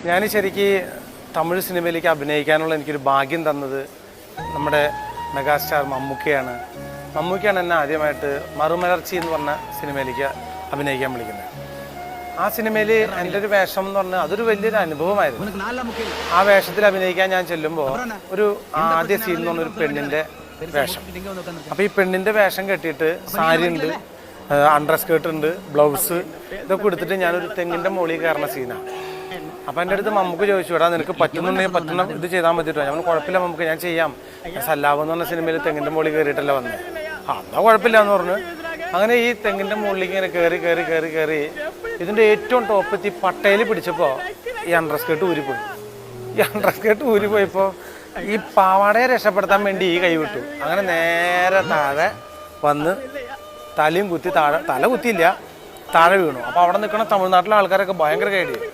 ഞാൻ ശരിക്ക് തമിഴ് സിനിമയിലേക്ക് അഭിനയിക്കാനുള്ള എനിക്കൊരു ഭാഗ്യം തന്നത് നമ്മുടെ മെഗാസ്റ്റാർ മമ്മൂക്കയാണ്. മമ്മൂക്കയാണ് എന്നെ ആദ്യമായിട്ട് മറുമലർച്ചി എന്ന് പറഞ്ഞ സിനിമയിലേക്ക് അഭിനയിക്കാൻ വിളിക്കുന്നത്. ആ സിനിമയിൽ എൻ്റെ ഒരു വേഷം എന്ന് പറഞ്ഞാൽ അതൊരു വലിയൊരു അനുഭവമായിരുന്നു. ആ വേഷത്തിൽ അഭിനയിക്കാൻ ഞാൻ ചെല്ലുമ്പോൾ ഒരു ആദ്യ സീൻ എന്ന് പറഞ്ഞൊരു പെണ്ണിൻ്റെ വേഷം. അപ്പോൾ ഈ പെണ്ണിൻ്റെ വേഷം കെട്ടിയിട്ട് സാരി ഉണ്ട്, അണ്ടർ സ്കേർട്ട് ഉണ്ട്, ബ്ലൗസ് ഇതൊക്കെ എടുത്തിട്ട് ഞാനൊരു തെങ്ങിൻ്റെ മുകളിൽ കയറുന്ന സീനാണ്. അപ്പം എൻ്റെ അടുത്ത് മമ്മൂക്ക് ചോദിച്ചു, എടാ നിനക്ക് പറ്റുന്നുണ്ടെങ്കിൽ പറ്റുന്ന ഇത് ചെയ്താൽ മതിട്ടോ. ഞാൻ കുഴപ്പമില്ല മമ്മൂക്ക്, ഞാൻ ചെയ്യാം. സല്ലാവ് എന്ന് പറഞ്ഞ സിനിമയിൽ തെങ്ങിൻ്റെ മുകളിൽ കയറിയിട്ടല്ല വന്നത്. എന്നാ കുഴപ്പമില്ല എന്ന് പറഞ്ഞു. അങ്ങനെ ഈ തെങ്ങിൻ്റെ മുകളിലേക്ക് ഇങ്ങനെ കയറി കയറി കയറി കയറി ഇതിൻ്റെ ഏറ്റവും ടോപ്പെത്തി പട്ടയിൽ പിടിച്ചപ്പോൾ ഈ അണ്ടർ സ്കേർട്ട് ഊരിപ്പോയി. ഈ അണ്ടർ സ്കേർട്ട് ഊരിപ്പോയപ്പോൾ ഈ പാവാടയെ രക്ഷപ്പെടുത്താൻ വേണ്ടി ഈ കൈ വിട്ടു. അങ്ങനെ നേരെ താഴെ വന്ന് തലയും കുത്തി തല കുത്തിയില്ല, താഴെ വീണു. അപ്പോൾ അവിടെ നിൽക്കുന്ന തമിഴ്നാട്ടിലെ ആൾക്കാരൊക്കെ ഭയങ്കര കൈഡിയായി.